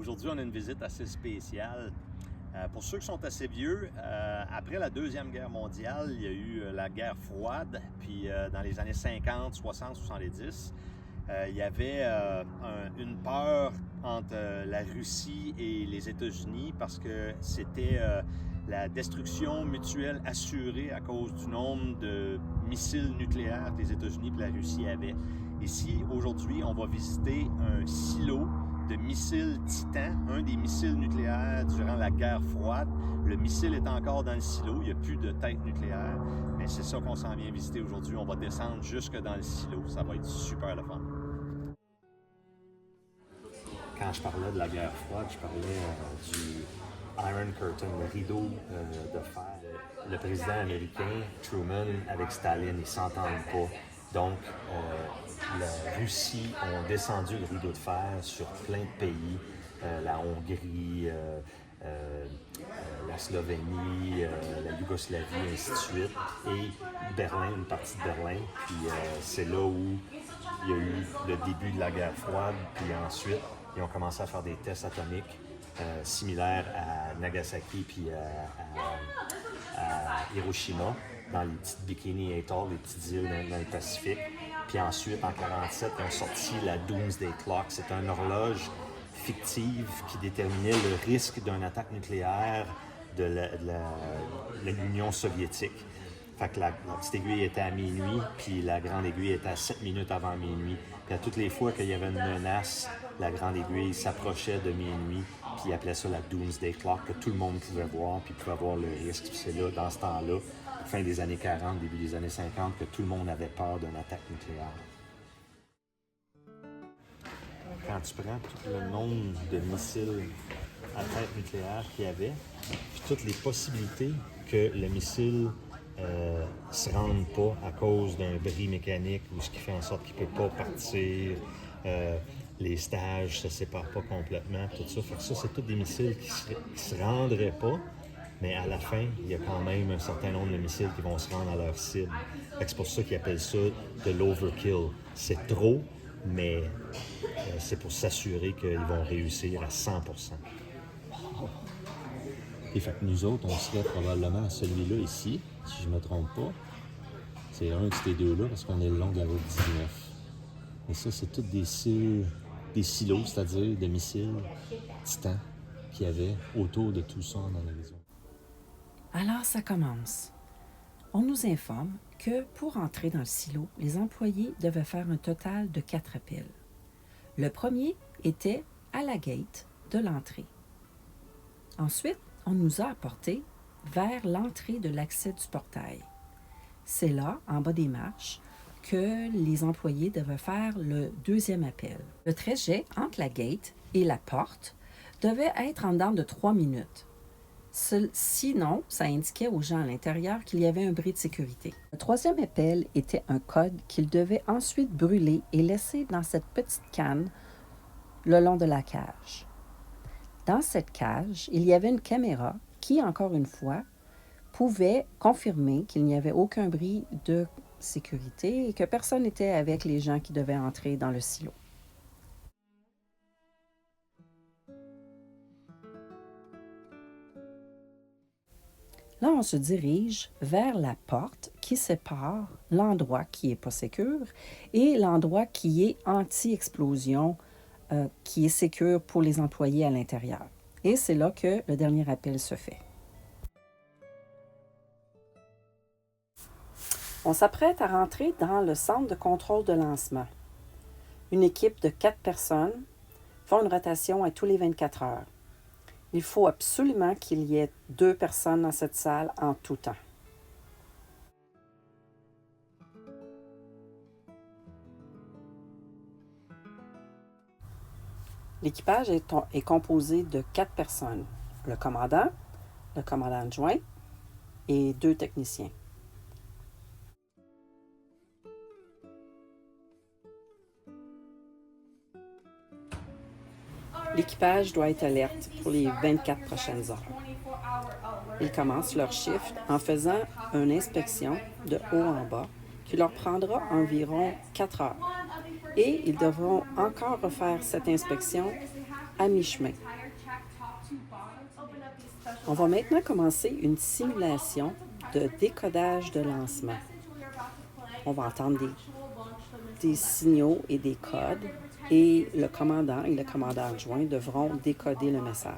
Aujourd'hui, on a une visite assez spéciale. Pour ceux qui sont assez vieux, après la Deuxième Guerre mondiale, il y a eu la guerre froide, puis dans les années 50, 60, 70, il y avait une peur entre la Russie et les États-Unis parce que c'était la destruction mutuelle assurée à cause du nombre de missiles nucléaires que les États-Unis et la Russie avaient. Ici, aujourd'hui, on va visiter un silo de missiles Titan, un des missiles nucléaires durant la guerre froide. Le missile est encore dans le silo, il n'y a plus de tête nucléaire, mais c'est ça qu'on s'en vient visiter aujourd'hui. On va descendre jusque dans le silo, ça va être super le fun. Quand je parlais de la guerre froide, je parlais du Iron Curtain, le rideau de fer. Le président américain, Truman, avec Staline, ils ne s'entendent pas. Donc, la Russie a descendu le rideau de fer sur plein de pays, la Hongrie, la Slovénie, la Yougoslavie, ainsi de suite, et Berlin, une partie de Berlin. Puis c'est là où il y a eu le début de la guerre froide, puis ensuite, ils ont commencé à faire des tests atomiques similaires à Nagasaki puis à Hiroshima, dans les petites Bikini Atoll, les petites îles dans le Pacifique. Puis ensuite, en 1947, ils ont sorti la Doomsday Clock. C'est une horloge fictive qui déterminait le risque d'une attaque nucléaire de l'Union soviétique. Fait que la petite aiguille était à minuit, puis la grande aiguille était à 7 minutes avant minuit. Puis à toutes les fois qu'il y avait une menace, la grande aiguille s'approchait de minuit, puis ils appelaient ça la Doomsday Clock, que tout le monde pouvait voir, puis pouvait voir le risque. Puis c'est là, dans ce temps-là, fin des années 40, début des années 50, que tout le monde avait peur d'une attaque nucléaire. Quand tu prends tout le nombre de missiles à tête nucléaire qu'il y avait, puis toutes les possibilités que le missile se rende pas à cause d'un bris mécanique ou ce qui fait en sorte qu'il ne peut pas partir, les stages ne se séparent pas complètement, tout ça. Fait que ça, c'est tous des missiles qui se rendraient pas, mais à la fin, il y a quand même un certain nombre de missiles qui vont se rendre à leur cible. Fait que c'est pour ça qu'ils appellent ça de l'overkill. C'est trop, mais c'est pour s'assurer qu'ils vont réussir à 100%. Et fait que nous autres, on serait probablement à celui-là ici, si je ne me trompe pas. C'est un de ces deux-là parce qu'on est le long de la route 19. Et ça, c'est tous des silos, c'est-à-dire des missiles Titan qu'il y avait autour de tout ça dans la maison. Alors, ça commence. On nous informe que pour entrer dans le silo, les employés devaient faire un total de 4 appels. Le premier était à la gate de l'entrée. Ensuite, on nous a apportés vers l'entrée de l'accès du portail. C'est là, en bas des marches, que les employés devaient faire le deuxième appel. Le trajet entre la gate et la porte devait être en dedans de 3 minutes. Sinon, ça indiquait aux gens à l'intérieur qu'il y avait un bris de sécurité. Le troisième appel était un code qu'ils devaient ensuite brûler et laisser dans cette petite canne le long de la cage. Dans cette cage, il y avait une caméra qui, encore une fois, pouvait confirmer qu'il n'y avait aucun bris de sécurité et que personne n'était avec les gens qui devaient entrer dans le silo. Là, on se dirige vers la porte qui sépare l'endroit qui n'est pas sécure et l'endroit qui est anti-explosion, qui est sécure pour les employés à l'intérieur. Et c'est là que le dernier appel se fait. On s'apprête à rentrer dans le centre de contrôle de lancement. Une équipe de 4 personnes font une rotation à tous les 24 heures. Il faut absolument qu'il y ait 2 personnes dans cette salle en tout temps. L'équipage est composé de 4 personnes. Le commandant adjoint et 2 techniciens. L'équipage doit être alerte pour les 24 prochaines heures. Ils commencent leur shift en faisant une inspection de haut en bas qui leur prendra environ 4 heures. Et ils devront encore refaire cette inspection à mi-chemin. On va maintenant commencer une simulation de décodage de lancement. On va entendre des signaux et des codes et le commandant et le commandant adjoint devront décoder le message.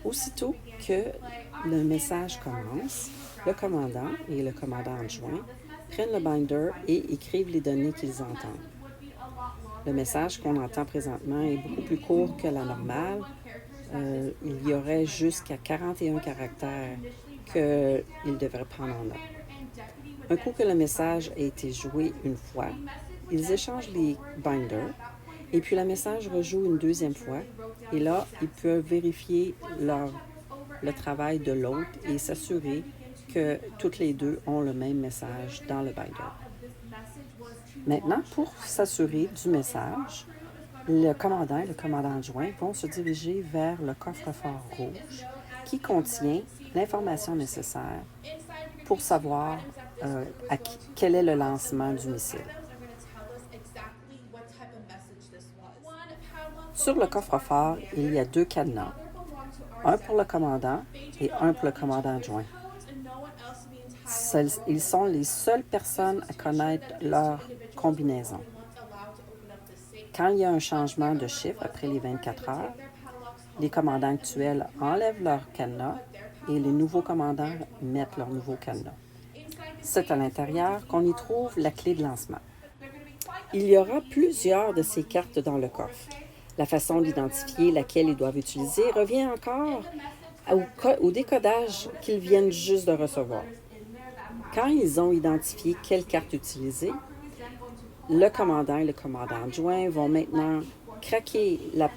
Aussitôt que le message commence, le commandant et le commandant adjoint prennent le binder et écrivent les données qu'ils entendent. Le message qu'on entend présentement est beaucoup plus court que la normale. Il y aurait jusqu'à 41 caractères qu'il devrait prendre en note. Un coup que le message a été joué une fois, ils échangent les binders et puis le message rejoue une deuxième fois. Et là, ils peuvent vérifier le travail de l'autre et s'assurer que toutes les deux ont le même message dans le binder. Maintenant, pour s'assurer du message, le commandant et le commandant adjoint vont se diriger vers le coffre-fort rouge qui contient l'information nécessaire pour savoir quel est le lancement du missile. Sur le coffre-fort, il y a 2 cadenas, un pour le commandant et un pour le commandant adjoint. Ils sont les seules personnes à connaître leur combinaison. Quand il y a un changement de chiffre après les 24 heures, les commandants actuels enlèvent leur cadenas et les nouveaux commandants mettent leur nouveau cadenas. C'est à l'intérieur qu'on y trouve la clé de lancement. Il y aura plusieurs de ces cartes dans le coffre. La façon d'identifier laquelle ils doivent utiliser revient encore au décodage qu'ils viennent juste de recevoir. Quand ils ont identifié quelle carte utiliser, le commandant et le commandant adjoint vont maintenant craquer la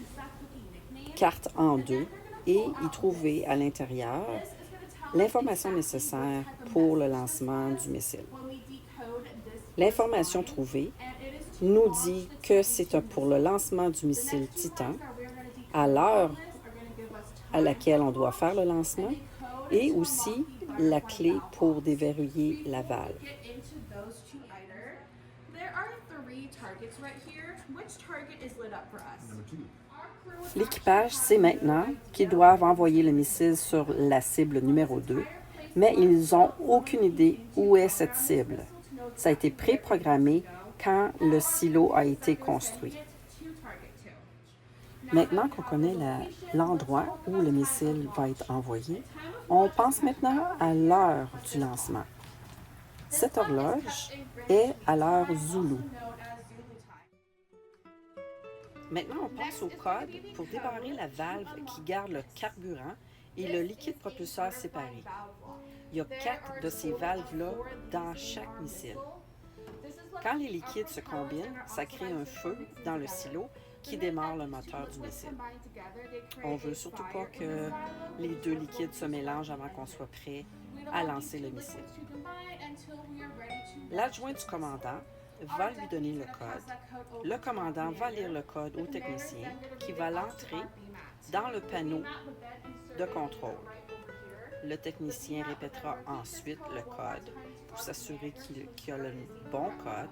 carte en deux et y trouver à l'intérieur l'information nécessaire pour le lancement du missile. L'information trouvée nous dit que c'est pour le lancement du missile Titan à l'heure à laquelle on doit faire le lancement et aussi la clé pour déverrouiller la valve. L'équipage sait maintenant qu'ils doivent envoyer le missile sur la cible numéro 2, mais ils n'ont aucune idée où est cette cible. Ça a été préprogrammé quand le silo a été construit. Maintenant qu'on connaît l'endroit où le missile va être envoyé, on pense maintenant à l'heure du lancement. Cette horloge est à l'heure Zulu. Maintenant, on passe au code pour débarrer la valve qui garde le carburant et le liquide propulseur séparés. Il y a 4 de ces valves-là dans chaque missile. Quand les liquides se combinent, ça crée un feu dans le silo qui démarre le moteur du missile. On ne veut surtout pas que les deux liquides se mélangent avant qu'on soit prêt à lancer le missile. L'adjoint du commandant va lui donner le code. Le commandant va lire le code au technicien qui va l'entrer dans le panneau de contrôle. Le technicien répétera ensuite le code pour s'assurer qu'il a le bon code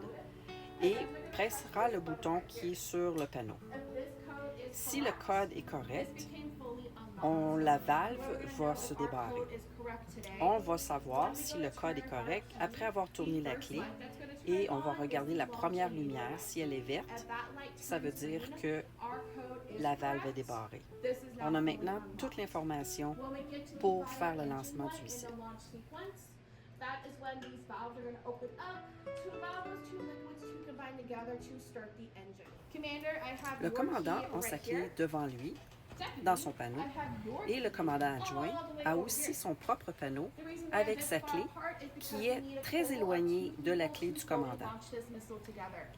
et pressera le bouton qui est sur le panneau. Si le code est correct, la valve va se débarrer. On va savoir si le code est correct après avoir tourné la clé et on va regarder la première lumière. Si elle est verte, ça veut dire que la valve est débarrée. On a maintenant toute l'information pour faire le lancement du missile. Le commandant a sa clé devant lui, dans son panneau, et le commandant adjoint a aussi son propre panneau avec sa clé qui est très éloignée de la clé du commandant.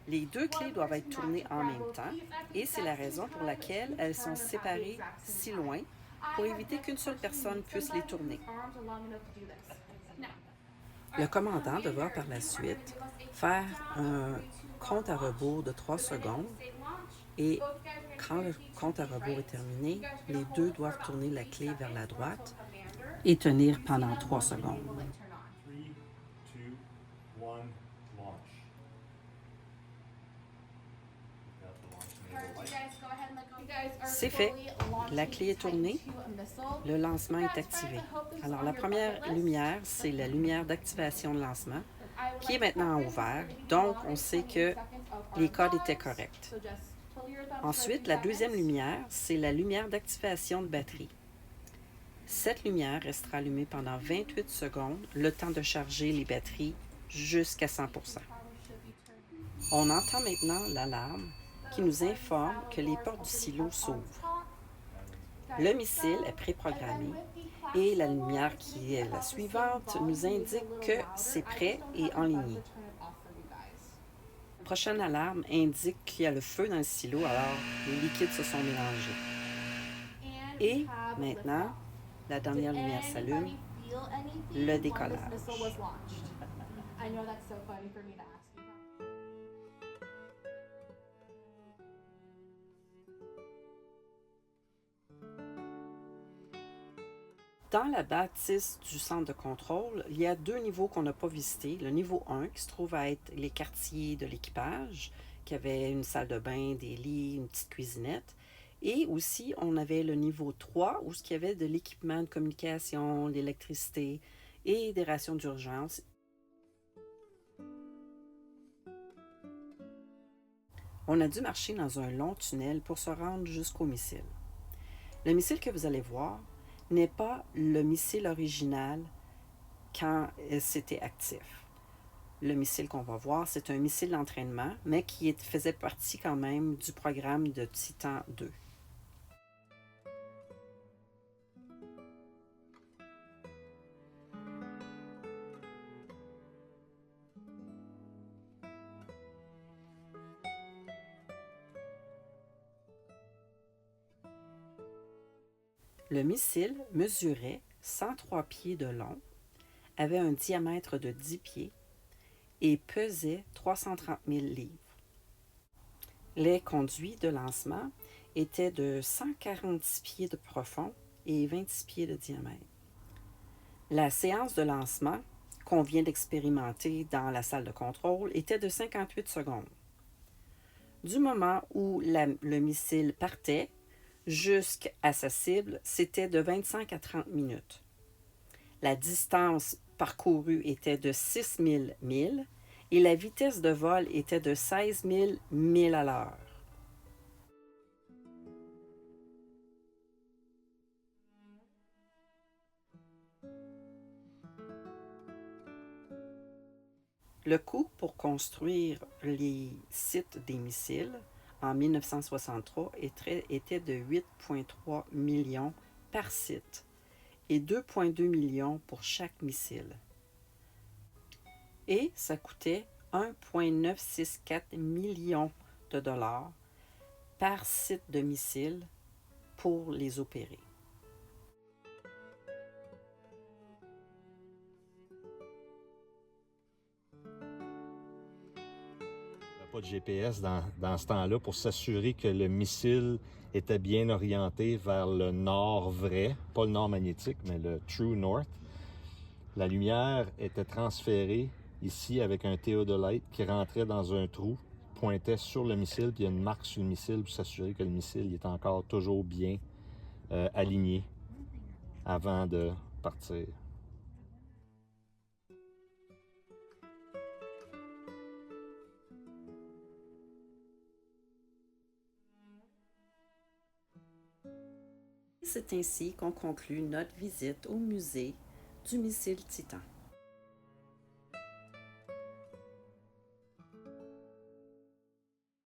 Les deux clés doivent être tournées en même temps et c'est la raison pour laquelle elles sont séparées si loin pour éviter qu'une seule personne puisse les tourner. Le commandant devra par la suite faire un compte à rebours de 3 secondes et quand le compte à rebours est terminé, les deux doivent tourner la clé vers la droite et tenir pendant 3 secondes. 3, 2, 1, launch. C'est fait. La clé est tournée. Le lancement est activé. Alors, la première lumière, c'est la lumière d'activation de lancement qui est maintenant en vert. Donc, on sait que les codes étaient corrects. Ensuite, la deuxième lumière, c'est la lumière d'activation de batterie. Cette lumière restera allumée pendant 28 secondes, le temps de charger les batteries jusqu'à 100%. On entend maintenant l'alarme qui nous informe que les portes du silo s'ouvrent. Le missile est préprogrammé et la lumière qui est la suivante nous indique que c'est prêt et enligné. La prochaine alarme indique qu'il y a le feu dans le silo, alors les liquides se sont mélangés. Et maintenant, la dernière lumière s'allume, le décollage. Dans la bâtisse du centre de contrôle, il y a 2 niveaux qu'on n'a pas visités. Le niveau 1, qui se trouve à être les quartiers de l'équipage, qui avait une salle de bain, des lits, une petite cuisinette. Et aussi, on avait le niveau 3, où il y avait de l'équipement de communication, l'électricité et des rations d'urgence. On a dû marcher dans un long tunnel pour se rendre jusqu'au missile. Le missile que vous allez voir n'est pas le missile original quand c'était actif. Le missile qu'on va voir, c'est un missile d'entraînement, mais qui faisait partie quand même du programme de Titan II. Le missile mesurait 103 pieds de long, avait un diamètre de 10 pieds et pesait 330 000 livres. Les conduits de lancement étaient de 146 pieds de profond et 26 pieds de diamètre. La séance de lancement qu'on vient d'expérimenter dans la salle de contrôle était de 58 secondes. Du moment où le missile partait jusqu'à sa cible, c'était de 25 à 30 minutes. La distance parcourue était de 6 000 milles et la vitesse de vol était de 16 000 milles à l'heure. Le coût pour construire les sites des missiles en 1963 était de 8,3 millions par site et 2,2 millions pour chaque missile. Et ça coûtait 1,964 millions de dollars par site de missile pour les opérer. Pas de GPS dans ce temps-là pour s'assurer que le missile était bien orienté vers le nord vrai, pas le nord magnétique, mais le true north. La lumière était transférée ici avec un théodolite qui rentrait dans un trou, pointait sur le missile, puis il y a une marque sur le missile pour s'assurer que le missile est encore toujours bien aligné avant de partir. C'est ainsi qu'on conclut notre visite au musée du missile Titan.